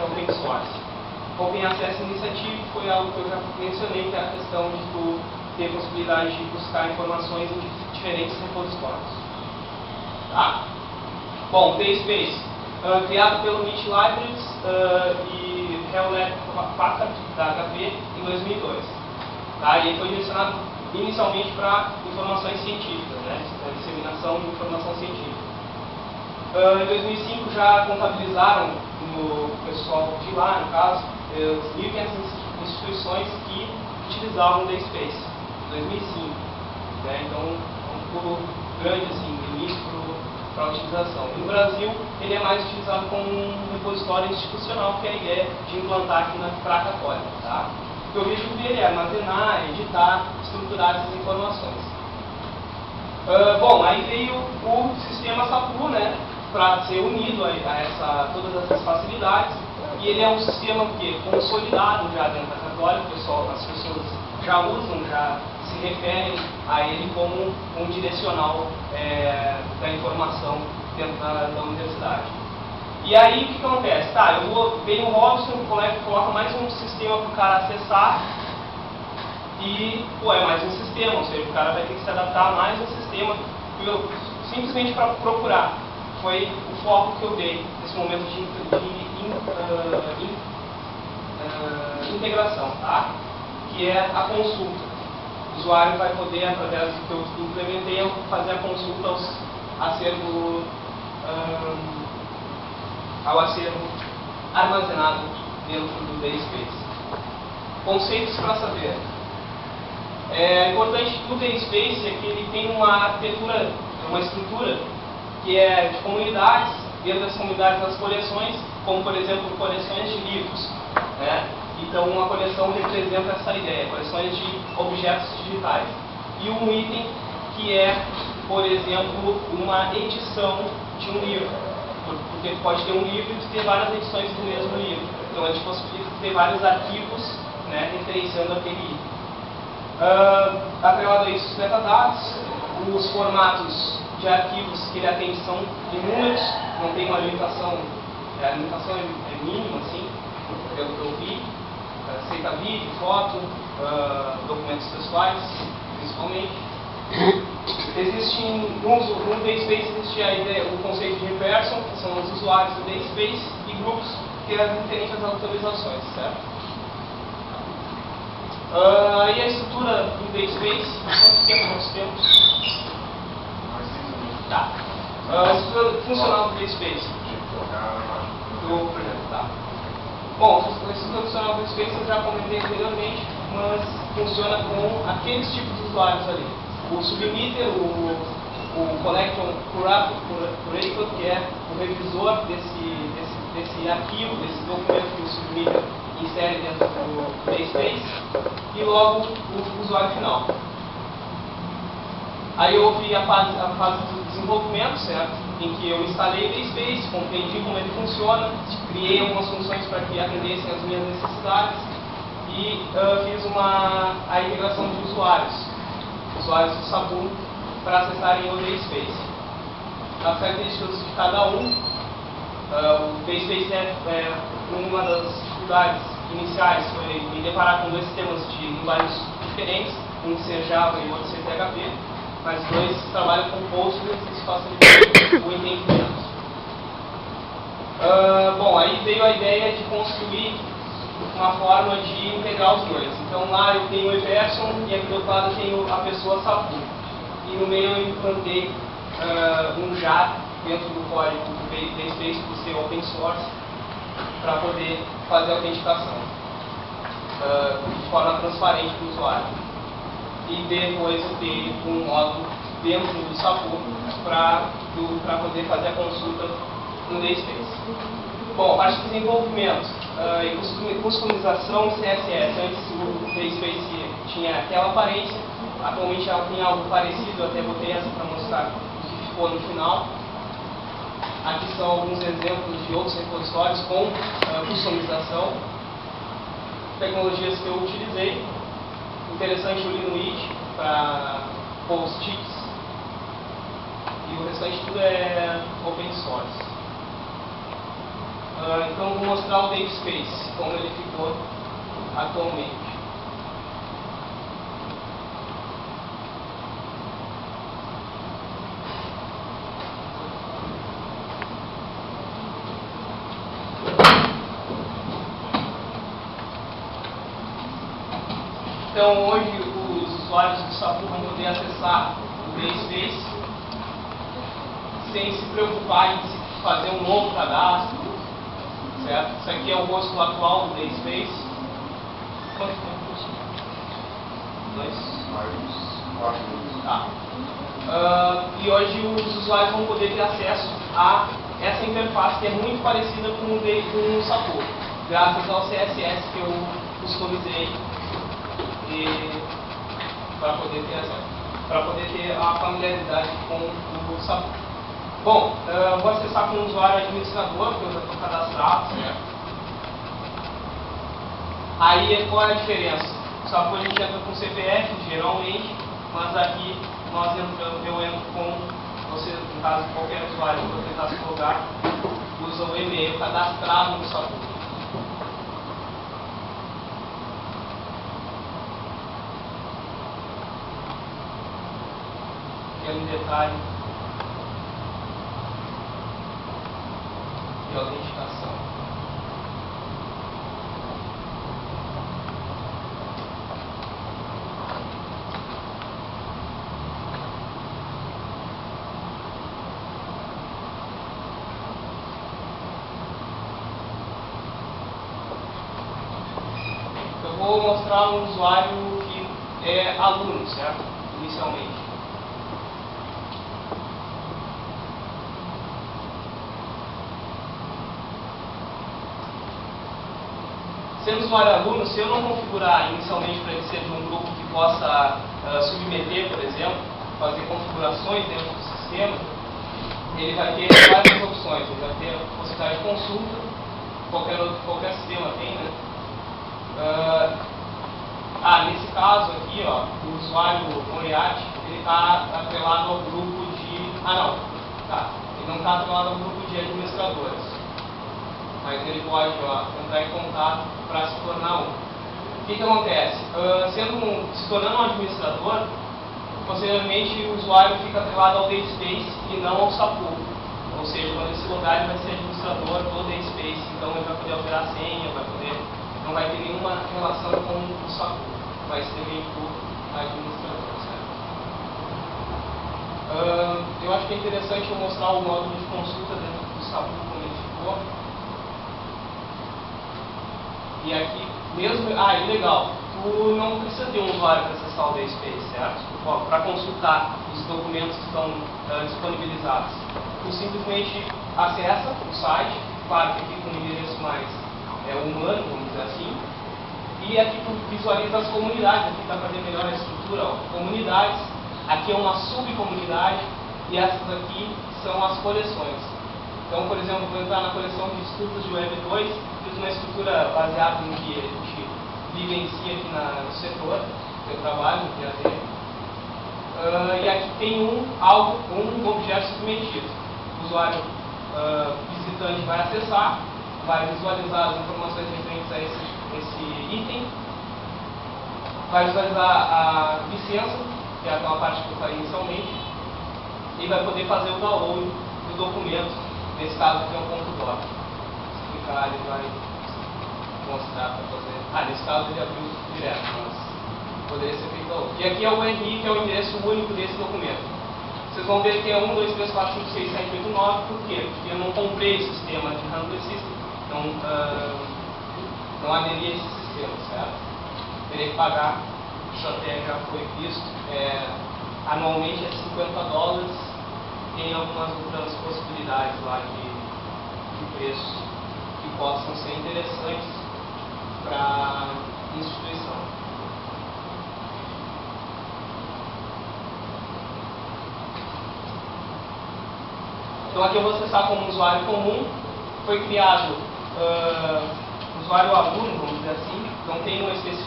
é open source. Open Access Initiative foi algo que eu já mencionei, que é a questão de tu ter a possibilidade de buscar informações em diferentes repositórios. Tá. Bom, DSpace, criado pelo MIT Libraries e Hewlett Packard, da HP, em 2002. Tá? E ele foi direcionado inicialmente para informações científicas, né? Disseminação de informação científica. Em 2005 já contabilizaram no pessoal de lá, no caso, 1.500 instituições que utilizavam o DSpace. 2005. Né? Então, é um pulo grande, assim, início para a utilização. No Brasil, ele é mais utilizado como um repositório institucional, que é a ideia de implantar aqui na praça católica. Tá? O objetivo dele é armazenar, editar, estruturar essas informações. Bom, aí veio o sistema SAPU, né, para ser unido a todas essas facilidades, e ele é um sistema que consolidado já dentro da Católica, as pessoas já usam, já se referem a ele como um direcional da informação dentro da universidade. E aí o que acontece? Tá, vem o Robson, coloca mais um sistema para o cara acessar, e é mais um sistema, ou seja, o cara vai ter que se adaptar a mais um sistema, simplesmente para procurar. Foi o foco que eu dei nesse momento de integração, tá? Que é a consulta. O usuário vai poder, através do que eu implementei, fazer a consulta ao acervo armazenado dentro do DSpace. Conceitos para saber. É importante do DSpace é que ele tem uma arquitetura, uma estrutura que é de comunidades, dentro das comunidades das coleções, como por exemplo coleções de livros. Né? Então uma coleção representa essa ideia, coleções de objetos digitais. E um item que é, por exemplo, uma edição de um livro. Porque pode ter um livro e ter várias edições do mesmo livro. Então a gente possibilita ter vários arquivos, né, referenciando aquele item. Atrelado a isso, os metadados, os formatos de arquivos que ele atende são inúmeros, não tem uma limitação, a limitação é mínima, assim, pelo que eu vi, aceita vídeo, foto, documentos pessoais, principalmente. Existe no DSpace existe a ideia, o conceito de person, que são os usuários do DSpace, e grupos que é referente às autorizações, certo? E a estrutura do DSpace, quanto tempo nós temos? Tá. A estrutura funcional do DSpace. Do projeto, tá. Bom, a estrutura funcional do DSpace eu já comentei anteriormente, mas funciona com aqueles tipos de usuários ali. O submitter, o collector curator, que é o revisor desse arquivo, desse documento que o submitter insere dentro do DSpace, e logo o usuário final. Aí houve a fase do desenvolvimento, certo? Em que eu instalei o DSpace, compreendi como ele funciona, criei algumas funções para que atendessem às minhas necessidades e fiz a integração de usuários do SAPU, para acessarem o DSpace. As características de cada um, o DSpace uma das dificuldades iniciais foi me deparar com dois sistemas de linguagens diferentes, um ser Java e o outro ser PHP, mas os dois trabalham com Postgres e isso facilita o entendimento. Bom, aí veio a ideia de construir uma forma de integrar os dois. Então lá eu tenho o ePerson e aqui do outro lado eu tenho a pessoa SAPU. E no meio eu implantei um JAR dentro do código do DSpace por ser open source para poder fazer a autenticação de forma transparente para o usuário. E depois eu tenho um módulo dentro do SAPU para poder fazer a consulta no DSpace. Bom, a parte de desenvolvimento e customização em CSS. Antes o DSpace tinha aquela aparência, atualmente ela tem algo parecido, eu até botei essa para mostrar o que ficou no final. Aqui são alguns exemplos de outros repositórios com customização, tecnologias que eu utilizei. Interessante o Linuit para post-its, e o restante tudo é open source. Então vou mostrar o namespace, como ele ficou atualmente. Então hoje os usuários do SAPU vão poder acessar o namespace sem se preocupar em fazer um novo cadastro, certo? Isso aqui é o rosto atual do namespace. Quanto tempo? 2? Tá. E hoje os usuários vão poder ter acesso a essa interface que é muito parecida com o SAPU, graças ao CSS que eu customizei para poder ter acesso, para poder ter a familiaridade com o SAPU. Bom, vou acessar com o usuário administrador, porque eu já estou cadastrado, certo? Aí qual é a diferença? O SAPU a gente entra com CPF, geralmente, mas aqui eu entro com, você, no caso qualquer usuário que eu tentar se logar, usa o e-mail cadastrado no SAPU. Pequeno detalhe de autenticação. Eu vou mostrar um usuário que é aluno, certo? Inicialmente. Sendo usuário aluno, se eu não configurar inicialmente para ele ser de um grupo que possa submeter, por exemplo, fazer configurações dentro do sistema, ele vai ter várias opções. Ele vai ter a possibilidade de consulta, qualquer sistema tem, né? Nesse caso aqui, ó, o usuário Moriarty, ele está atrelado ao grupo de... ele não está atrelado ao grupo de administradores. Mas ele pode entrar em contato para se tornar um. O que acontece? Se tornando um administrador, posteriormente o usuário fica atrelado ao namespace e não ao SAPU. Ou seja, quando ele se logar, ele vai ser administrador do namespace, então ele vai poder alterar a senha, não vai ter nenhuma relação com o SAPU, vai ser meio administrador, certo? Eu acho que é interessante eu mostrar o módulo de consulta dentro do SAPU, como ele ficou. E aqui mesmo, legal, tu não precisa ter um usuário para acessar o namespace, certo? Para consultar os documentos que estão disponibilizados. Tu simplesmente acessa o site, claro que aqui com um endereço mais humano, vamos dizer assim, e aqui tu visualiza as comunidades, aqui dá para ver melhor a estrutura, comunidades, aqui é uma subcomunidade, e essas aqui são as coleções. Então, por exemplo, vou entrar na coleção de estudos de Web 2, fiz uma estrutura baseada no que a gente vivencia aqui no setor, que eu trabalho, no PhD. E aqui tem um objeto submetido. O usuário visitante vai acessar, vai visualizar as informações referentes a esse item, vai visualizar a licença, que é aquela parte que eu falei inicialmente, e vai poder fazer o download do documento. Nesse caso aqui é um ponto doc. Se clicar, ele vai mostrar para fazer. Nesse caso ele abriu direto, mas poderia ser feito download. E aqui é o URI, que é o endereço único desse documento. Vocês vão ver que é 1, 2, 3, 4, 5, 6, 7, 8, 9. Por quê? Porque eu não comprei o sistema de Handler System. Não aderi a esse sistema, certo? Terei que pagar. Isso até já foi visto. Anualmente é $50. Tem algumas outras possibilidades lá de preços que possam ser interessantes para a instituição. Então aqui eu vou acessar como usuário comum. Foi criado usuário aluno, vamos dizer assim, não tem uma especificação